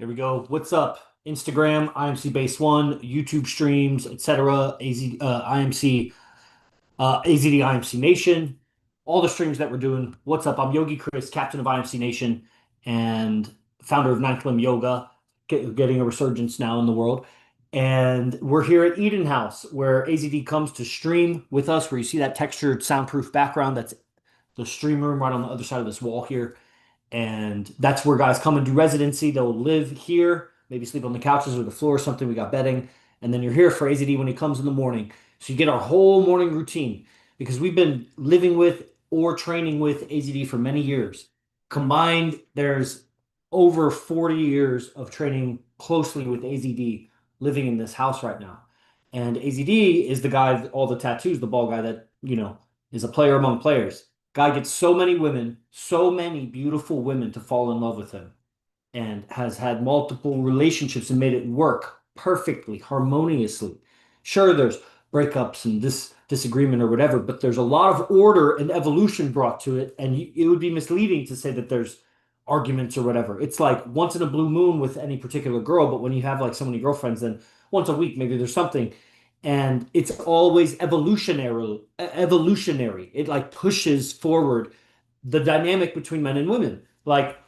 Here we go. What's up? Instagram, IMC Base One, YouTube streams, etc. IMC, AZD, IMC Nation, all the streams that we're doing. What's up? I'm Yogi Chris, captain of IMC Nation and founder of Ninth Limb Yoga, getting a resurgence now in the world. And we're here at Eden House, where AZD comes to stream with us, where you see that textured soundproof background. That's the stream room right on the other side of this wall here. And that's where guys come and do residency. They'll live here, maybe sleep on the couches or the floor or something. We got bedding. And then you're here for AZD when he comes in the morning. So you get our whole morning routine because we've been living with or training with AZD for many years. Combined, there's over 40 years of training closely with AZD living in this house right now. And AZD is the guy, with all the tattoos, the bald guy that, is a player among players. Guy gets so many women, so many beautiful women to fall in love with him, and has had multiple relationships and made it work perfectly, harmoniously. Sure, there's breakups and disagreement or whatever, but there's a lot of order and evolution brought to it, and it would be misleading to say that there's arguments or whatever. It's like once in a blue moon with any particular girl, but when you have like so many girlfriends, then once a week maybe there's something, and it's always evolutionary. It like pushes forward the dynamic between men and women. Like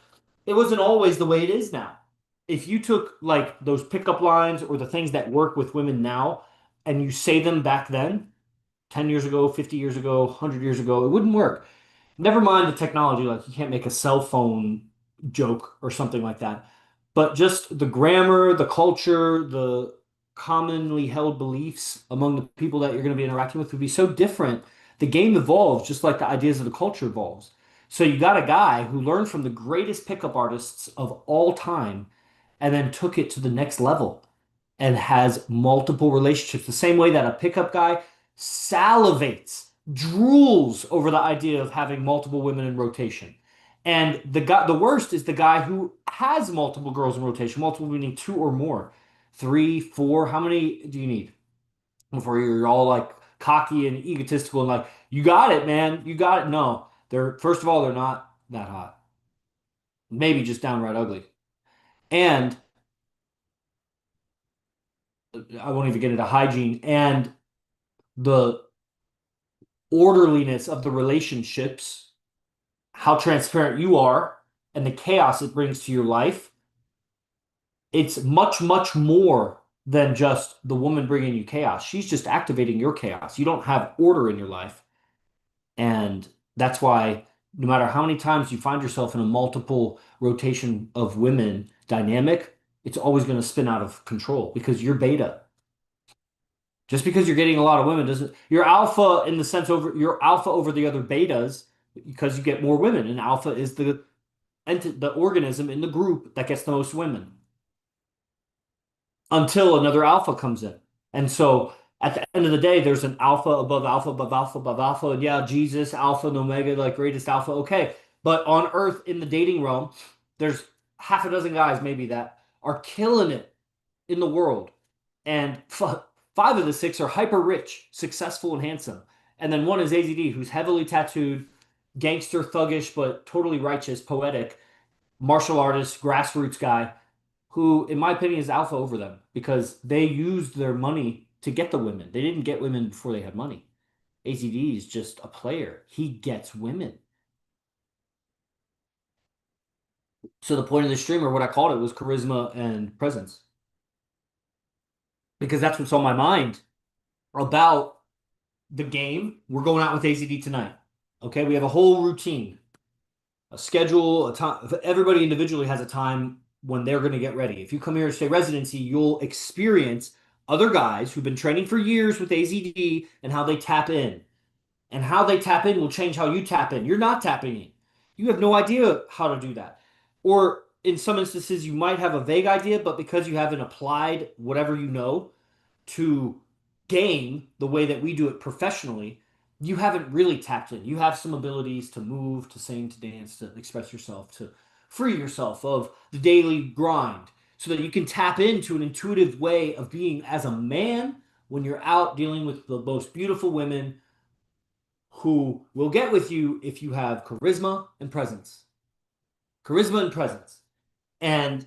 it wasn't always the way it is now. If you took like those pickup lines or the things that work with women now and you say them back then, 10 years ago, 50 years ago, 100 years ago, it wouldn't work. Never mind the technology, like you can't make a cell phone joke or something like that. But just the grammar, the culture, the commonly held beliefs among the people that you're going to be interacting with would be so different. The game evolves just like the ideas of the culture evolves. So you got a guy who learned from the greatest pickup artists of all time and then took it to the next level and has multiple relationships. The same way that a pickup guy salivates, drools over the idea of having multiple women in rotation. And the worst is the guy who has multiple girls in rotation, multiple meaning two or more, three, four. How many do you need before you're all like cocky and egotistical and like, you got it, man, you got it? No, they're first of all, they're not that hot, maybe just downright ugly. And I won't even get into hygiene and the orderliness of the relationships, how transparent you are, and the chaos it brings to your life. It's much, much more than just the woman bringing you chaos. She's just activating your chaos. You don't have order in your life. And that's why no matter how many times you find yourself in a multiple rotation of women dynamic, it's always going to spin out of control because you're beta. Just because you're getting a lot of women doesn't you're alpha in the sense over you're alpha over the other betas because you get more women, and alpha is the organism in the group that gets the most women until another alpha comes in. And so at the end of the day, there's an alpha above alpha above alpha above alpha. And yeah, Jesus, alpha and omega, like greatest alpha. Okay. But on Earth in the dating realm, there's half a dozen guys maybe that are killing it in the world. And five of the six are hyper rich, successful, and handsome. And then one is AZD, who's heavily tattooed, gangster, thuggish, but totally righteous, poetic, martial artist, grassroots guy who, in my opinion, is alpha over them because they used their money to get the women. They didn't get women before they had money. AZD is just a player. He gets women. So the point of the stream, or what I called it, was charisma and presence. Because that's what's on my mind about the game. We're going out with AZD tonight. Okay, we have a whole routine, a schedule, a time. Everybody individually has a time when they're going to get ready. If you come here to stay residency, you'll experience other guys who've been training for years with AZD and how they tap in. And how they tap in will change how you tap in. You're not tapping in. You have no idea how to do that. Or in some instances, you might have a vague idea, but because you haven't applied whatever you know to game the way that we do it professionally, you haven't really tapped in. You have some abilities to move, to sing, to dance, to express yourself, to free yourself of the daily grind so that you can tap into an intuitive way of being as a man when you're out dealing with the most beautiful women who will get with you if you have charisma and presence. Charisma and presence. And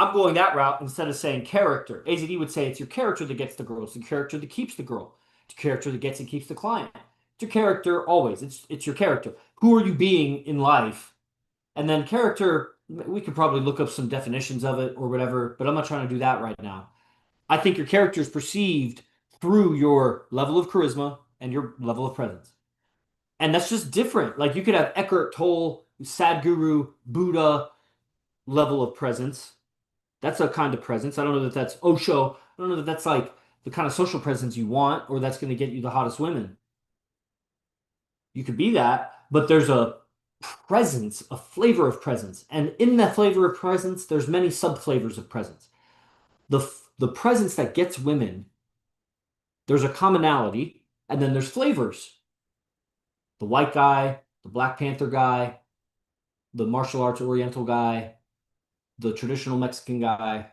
I'm going that route instead of saying character. AZD would say it's your character that gets the girl. It's the character that keeps the girl. It's your character that gets and keeps the client. It's your character always. It's your character. Who are you being in life? And then character, we could probably look up some definitions of it or whatever, but I'm not trying to do that right now. I think your character is perceived through your level of charisma and your level of presence. And that's just different. Like you could have Eckhart Tolle, Sadhguru, Buddha level of presence. That's a kind of presence. I don't know that that's Osho. I don't know that that's like the kind of social presence you want or that's going to get you the hottest women. You could be that, but there's a presence, a flavor of presence. And in that flavor of presence, there's many sub-flavors of presence. The presence that gets women, there's a commonality, and then there's flavors. The white guy, the Black Panther guy, the martial arts Oriental guy, the traditional Mexican guy.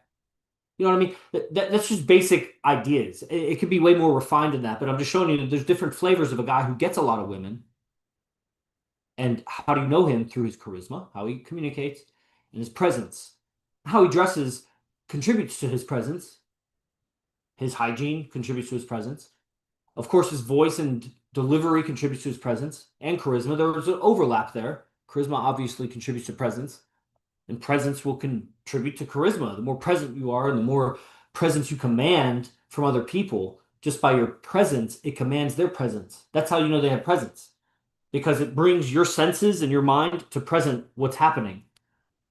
You know what I mean? That's just basic ideas. It could be way more refined than that, but I'm just showing you that there's different flavors of a guy who gets a lot of women. And how do you know him? Through his charisma, how he communicates, and his presence. How he dresses contributes to his presence. His hygiene contributes to his presence. Of course, his voice and delivery contributes to his presence and charisma. There's an overlap there. Charisma obviously contributes to presence, and presence will contribute to charisma. The more present you are and the more presence you command from other people, just by your presence, it commands their presence. That's how you know they have presence because it brings your senses and your mind to present what's happening.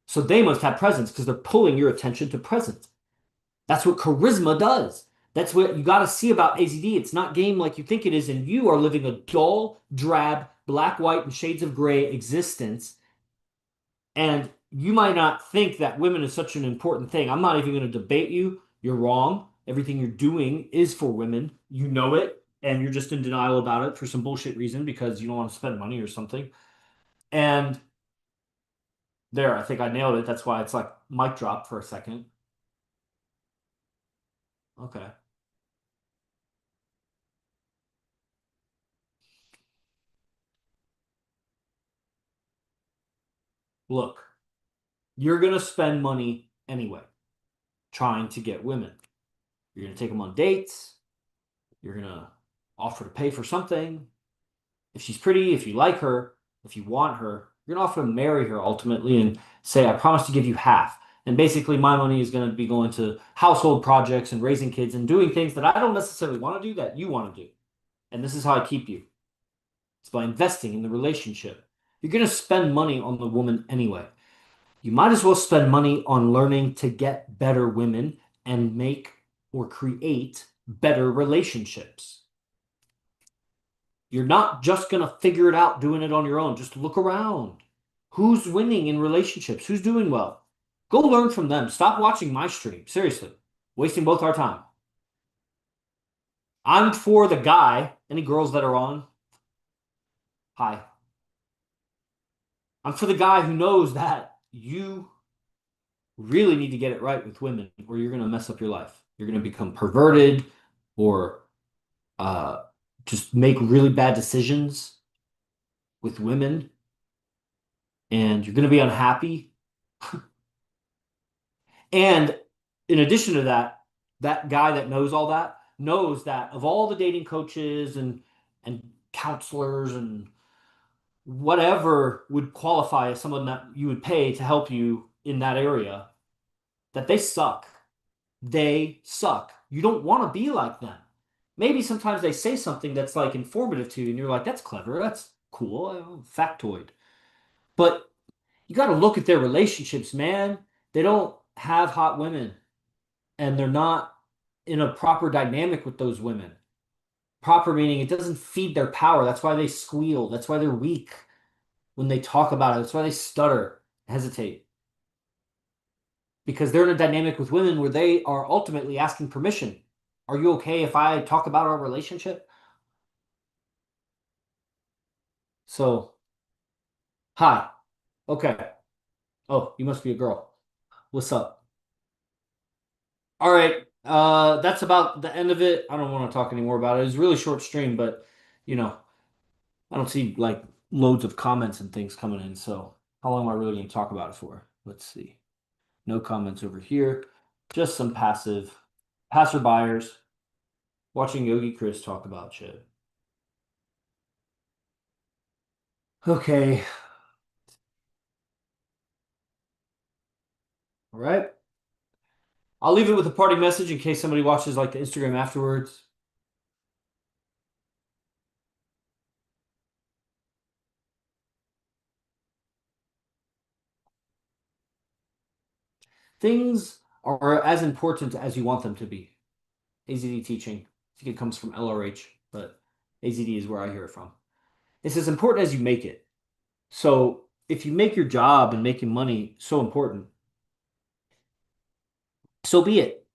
So they must have presence because they're pulling your attention to presence. That's what charisma does. That's what you got to see about AZD. It's not game like you think it is, and you are living a dull, drab, black, white, and shades of gray existence. And you might not think that women is such an important thing. I'm not even going to debate you. You're wrong. Everything you're doing is for women. You know it, and you're just in denial about it for some bullshit reason because you don't want to spend money or something. And there, I think I nailed it. That's why it's like mic drop for a second. Okay. Look, you're going to spend money anyway trying to get women. You're going to take them on dates. You're going to offer to pay for something. If she's pretty, if you like her, if you want her, you're going to offer to marry her ultimately and say, I promise to give you half. And basically, my money is going to be going to household projects and raising kids and doing things that I don't necessarily want to do that you want to do. And this is how I keep you. It's by investing in the relationship. You're going to spend money on the woman anyway. You might as well spend money on learning to get better women and make or create better relationships. You're not just going to figure it out doing it on your own. Just look around. Who's winning in relationships? Who's doing well? Go learn from them. Stop watching my stream. Seriously. Wasting both our time. I'm for the guy. Any girls that are on? Hi. I'm for the guy who knows that you really need to get it right with women or you're going to mess up your life. You're going to become perverted or uh, just make really bad decisions with women and you're going to be unhappy. And in addition to that, that guy that knows all that knows that of all the dating coaches and counselors and whatever would qualify as someone that you would pay to help you in that area, that they suck. They suck. You don't want to be like them. Maybe sometimes they say something that's like informative to you, and you're like, that's clever, that's cool, factoid. But you got to look at their relationships, man. They don't have hot women, and they're not in a proper dynamic with those women. Proper meaning it doesn't feed their power. That's why they squeal. That's why they're weak when they talk about it. That's why they stutter, hesitate. Because they're in a dynamic with women where they are ultimately asking permission. Are you okay if I talk about our relationship? So, hi. Okay. Oh, you must be a girl. What's up? All right. That's about the end of it. I don't want to talk anymore about it. It's a really short stream, but you know, I don't see like loads of comments and things coming in. So, how long am I really going to talk about it for? Let's see. No comments over here. Just some passerbyers watching Yogi Chris talk about shit. Okay. All right. I'll leave it with a party message in case somebody watches like the Instagram afterwards. Things are as important as you want them to be. AZD teaching. I think it comes from LRH, but AZD is where I hear it from. It's as important as you make it. So if you make your job and making money so important, so be it.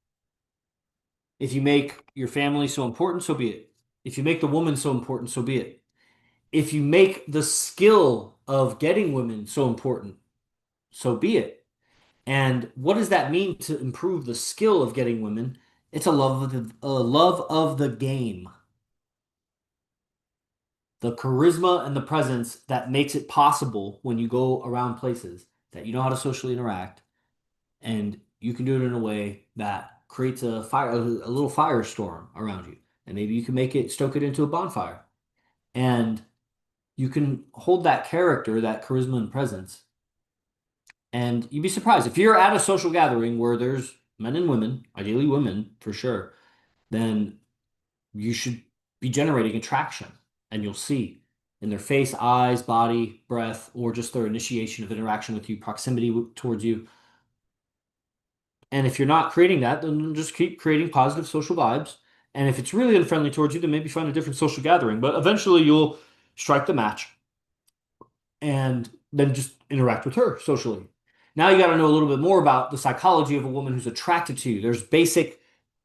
If you make your family so important, so be it. If you make the woman so important, so be it. If you make the skill of getting women so important, so be it. And what does that mean to improve the skill of getting women? It's a love of the game, the charisma and the presence that makes it possible when you go around places that you know how to socially interact, and you can do it in a way that creates a little firestorm around you, and maybe you can stoke it into a bonfire, and you can hold that character, that charisma and presence, and you'd be surprised if you're at a social gathering where there's men and women, ideally women for sure, then you should be generating attraction, and you'll see in their face, eyes, body, breath, or just their initiation of interaction with you, towards you. And if you're not creating that, then just keep creating positive social vibes. And if it's really unfriendly towards you, then maybe find a different social gathering. But eventually you'll strike the match and then just interact with her socially. Now you got to know a little bit more about the psychology of a woman who's attracted to you. There's basic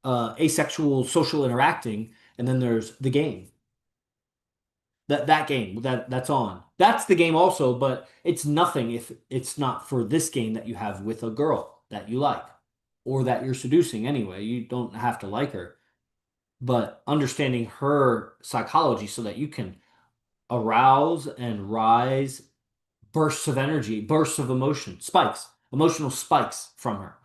asexual social interacting, and then there's the game. That game that's on. That's the game also, but it's nothing if it's not for this game that you have with a girl that you like or that you're seducing anyway. You don't have to like her, but understanding her psychology so that you can arouse and rise bursts of energy, bursts of emotion, spikes, emotional spikes from her.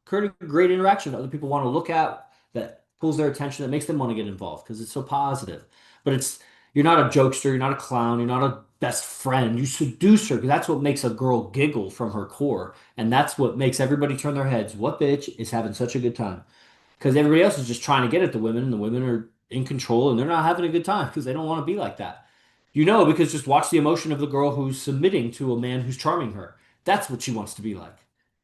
Creating great interaction that other people want to look at, that pulls their attention, that makes them want to get involved because it's so positive. But you're not a jokester, you're not a clown, you're not a best friend. You seduce her because that's what makes a girl giggle from her core, and that's what makes everybody turn their heads. What bitch is having such a good time? Because everybody else is just trying to get at the women, and the women are in control, and they're not having a good time because they don't want to be like that. Because just watch the emotion of the girl who's submitting to a man who's charming her. That's what she wants to be like.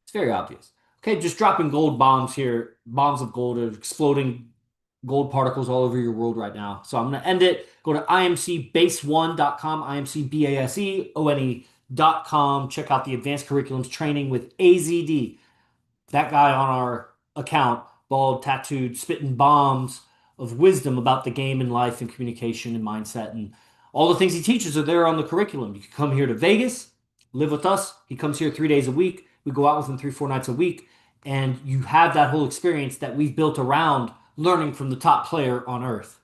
It's very obvious. Okay, just dropping gold bombs here, bombs of gold are exploding gold particles all over your world right now. So I'm going to end it. Go to imcbase1.com, imcbaseone.com. Check out the advanced curriculums training with AZD, that guy on our account, bald, tattooed, spitting bombs of wisdom about the game and life and communication and mindset. And all the things he teaches are there on the curriculum. You can come here to Vegas, live with us. He comes here 3 days a week. We go out with him 3, 4 nights a week. And you have that whole experience that we've built around learning from the top player on earth.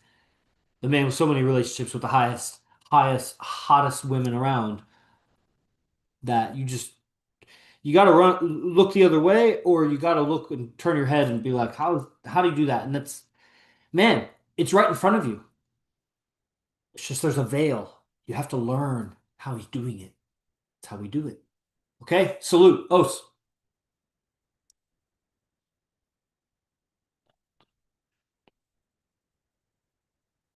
The man with so many relationships with the hottest women around, that you got to look the other way, or you got to look and turn your head and be like, how do you do that? And man, it's right in front of you. It's just there's a veil. You have to learn how he's doing it. That's how we do it. Okay, salute, os.